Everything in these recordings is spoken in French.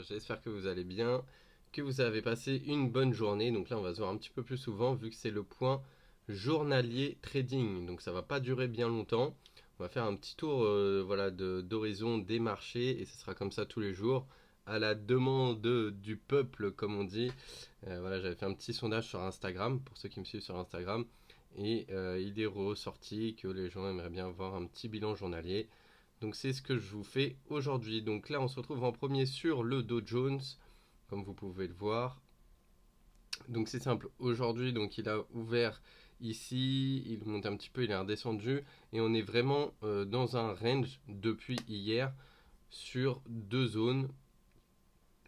j'espère que vous allez bien, que vous avez passé une bonne journée. Donc là, on va se voir un petit peu plus souvent vu que c'est le point journalier trading. Donc ça va pas durer bien longtemps. On va faire un petit tour voilà, d'horizon des marchés et ce sera comme ça tous les jours à la demande du peuple, comme on dit. Voilà, j'avais fait un petit sondage sur Instagram pour ceux qui me suivent sur Instagram et il est ressorti que les gens aimeraient bien voir un petit bilan journalier. Donc c'est ce que je vous fais aujourd'hui. Donc là on se retrouve en premier sur le Dow Jones, comme vous pouvez le voir. Donc c'est simple, aujourd'hui donc il a ouvert ici, il monte un petit peu, il est redescendu et on est vraiment dans un range depuis hier sur deux zones.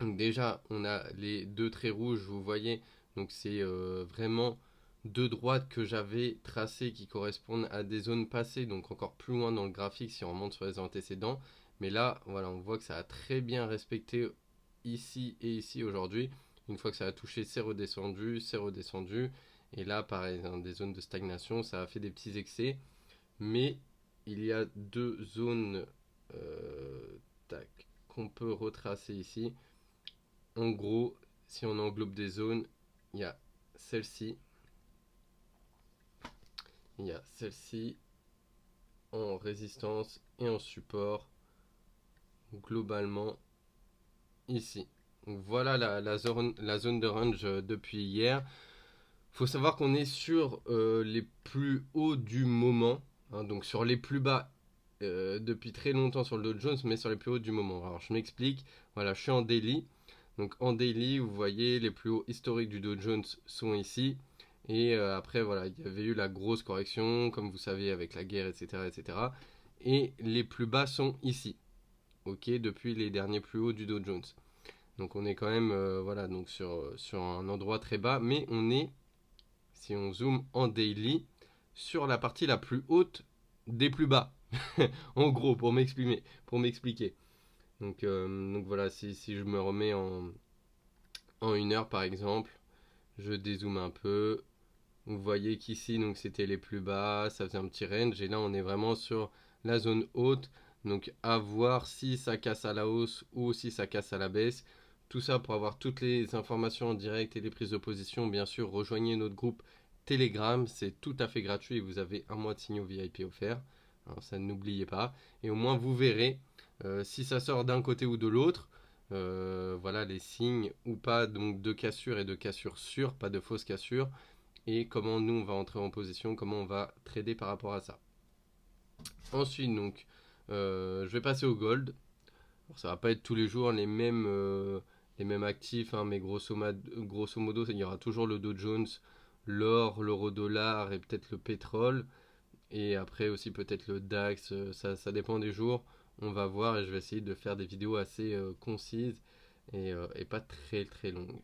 Donc déjà on a les deux traits rouges, vous voyez, donc c'est vraiment deux droites que j'avais tracées qui correspondent à des zones passées, donc encore plus loin dans le graphique si on remonte sur les antécédents. Mais là, voilà, on voit que ça a très bien respecté ici et ici aujourd'hui. Une fois que ça a touché, c'est redescendu, c'est redescendu. Et là, pareil, dans des zones de stagnation, ça a fait des petits excès. Mais il y a deux zones tac, qu'on peut retracer ici. En gros, si on englobe des zones, il y a celle-ci, il y a celle-ci en résistance et en support globalement ici. Donc voilà la zone de range depuis hier. Il faut savoir qu'on est sur les plus hauts du moment, hein, donc sur les plus bas depuis très longtemps sur le Dow Jones, mais sur les plus hauts du moment. Alors je m'explique, voilà, je suis en daily. Donc en daily, vous voyez, les plus hauts historiques du Dow Jones sont ici. Et après, voilà, il y avait eu la grosse correction, comme vous savez, avec la guerre, etc., etc. Et les plus bas sont ici, ok, depuis les derniers plus hauts du Dow Jones. Donc on est quand même, voilà, donc sur un endroit très bas, mais on est, si on zoome en daily, sur la partie la plus haute des plus bas. En gros, pour m'expliquer. Donc voilà, si je me remets en une heure par exemple, je dézoome un peu. Vous voyez qu'ici, donc c'était les plus bas, ça faisait un petit range. Et là, on est vraiment sur la zone haute. Donc à voir si ça casse à la hausse ou si ça casse à la baisse. Tout ça pour avoir toutes les informations en direct et les prises de position. Bien sûr, rejoignez notre groupe Telegram. C'est tout à fait gratuit et vous avez un mois de signaux VIP offert. Alors ça, n'oubliez pas. Et au moins, vous verrez si ça sort d'un côté ou de l'autre. Voilà les signes ou pas donc de cassure et de cassure sûre, pas de fausse cassure et comment nous on va entrer en position, comment on va trader par rapport à ça. Ensuite donc je vais passer au gold. Alors, ça va pas être tous les jours les mêmes actifs, hein, mais grosso modo il y aura toujours le Dow Jones, l'or, l'euro dollar et peut-être le pétrole. Et après aussi peut-être le DAX, ça dépend des jours. On va voir et je vais essayer de faire des vidéos assez concises et pas très très longues.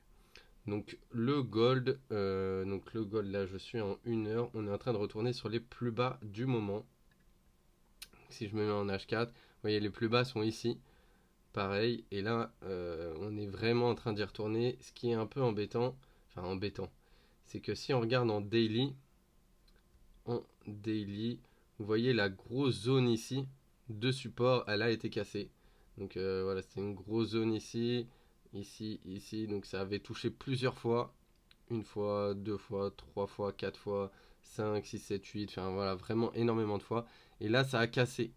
Donc le gold là je suis en 1 heure, on est en train de retourner sur les plus bas du moment. Si je me mets en H4, vous voyez les plus bas sont ici, pareil, et là on est vraiment en train d'y retourner. Ce qui est un peu embêtant, c'est que si on regarde en daily, vous voyez la grosse zone ici de support, elle a été cassée. Donc voilà, c'était une grosse zone ici, ici, donc ça avait touché plusieurs fois. Une fois, deux fois, trois fois, quatre fois, 5 6 7 8 enfin voilà, vraiment énormément de fois. Et là, ça a cassé.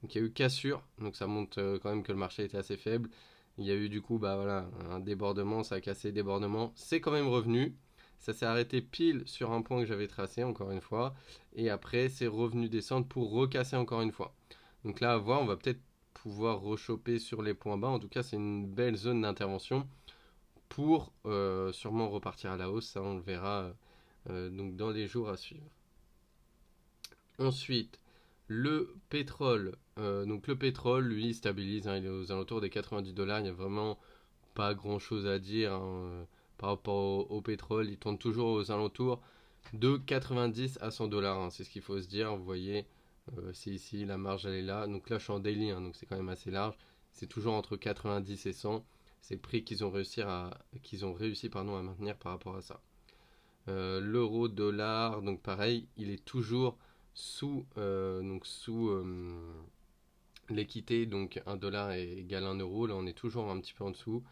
Donc il y a eu cassure, donc ça montre quand même que le marché était assez faible. Il y a eu du coup, bah voilà, un débordement, ça a cassé, débordement. C'est quand même revenu. Ça s'est arrêté pile sur un point que j'avais tracé, encore une fois. Et après, c'est revenu descendre pour recasser encore une fois. Donc là, à voir, on va peut-être pouvoir rechoper sur les points bas. En tout cas, c'est une belle zone d'intervention pour sûrement repartir à la hausse. Ça, on le verra donc dans les jours à suivre. Ensuite, le pétrole. Donc le pétrole, lui, il stabilise. Hein, il est aux alentours des 90 dollars. Il n'y a vraiment pas grand-chose à dire hein, par rapport au pétrole. Il tourne toujours aux alentours de 90 à 100 dollars. Hein, c'est ce qu'il faut se dire. Vous voyez, c'est ici, la marge elle est là. Donc là, je suis en daily, hein, donc c'est quand même assez large. C'est toujours entre 90 et 100. C'est le prix qu'ils ont réussi pardon, à maintenir par rapport à ça. L'euro dollar, donc pareil, il est toujours sous L'équité, donc un dollar est égal à 1 euro, là on est toujours un petit peu en dessous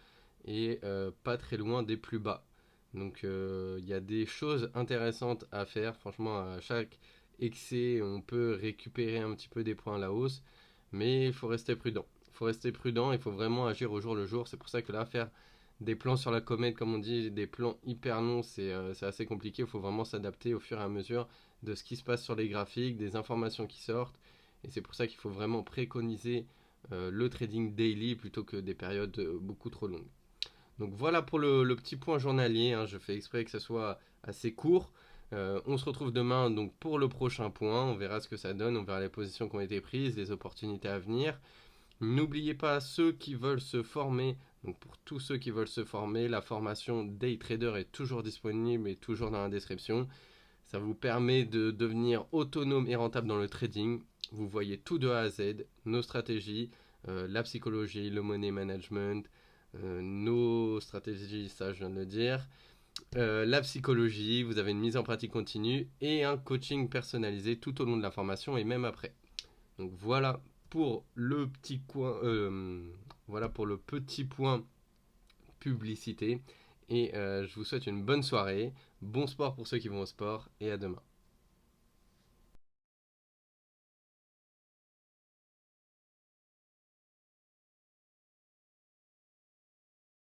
et pas très loin des plus bas. Donc il y a des choses intéressantes à faire. Franchement, à chaque excès, on peut récupérer un petit peu des points à la hausse, mais il faut rester prudent. Il faut rester prudent, il faut vraiment agir au jour le jour. C'est pour ça que là, faire des plans sur la comète, comme on dit, des plans hyper longs, c'est assez compliqué. Il faut vraiment s'adapter au fur et à mesure de ce qui se passe sur les graphiques, des informations qui sortent. Et c'est pour ça qu'il faut vraiment préconiser le trading daily plutôt que des périodes beaucoup trop longues. Donc voilà pour le petit point journalier, hein. Je fais exprès que ça soit assez court. On se retrouve demain donc pour le prochain point. On verra ce que ça donne, on verra les positions qui ont été prises, les opportunités à venir. N'oubliez pas ceux qui veulent se former. Donc pour tous ceux qui veulent se former, la formation Day Trader est toujours disponible et toujours dans la description. Ça vous permet de devenir autonome et rentable dans le trading. Vous voyez tout de A à Z, nos stratégies, la psychologie, le money management, nos stratégies, ça je viens de le dire, la psychologie, vous avez une mise en pratique continue et un coaching personnalisé tout au long de la formation et même après. Donc pour le petit coin, voilà pour le petit point publicité et je vous souhaite une bonne soirée, bon sport pour ceux qui vont au sport et à demain.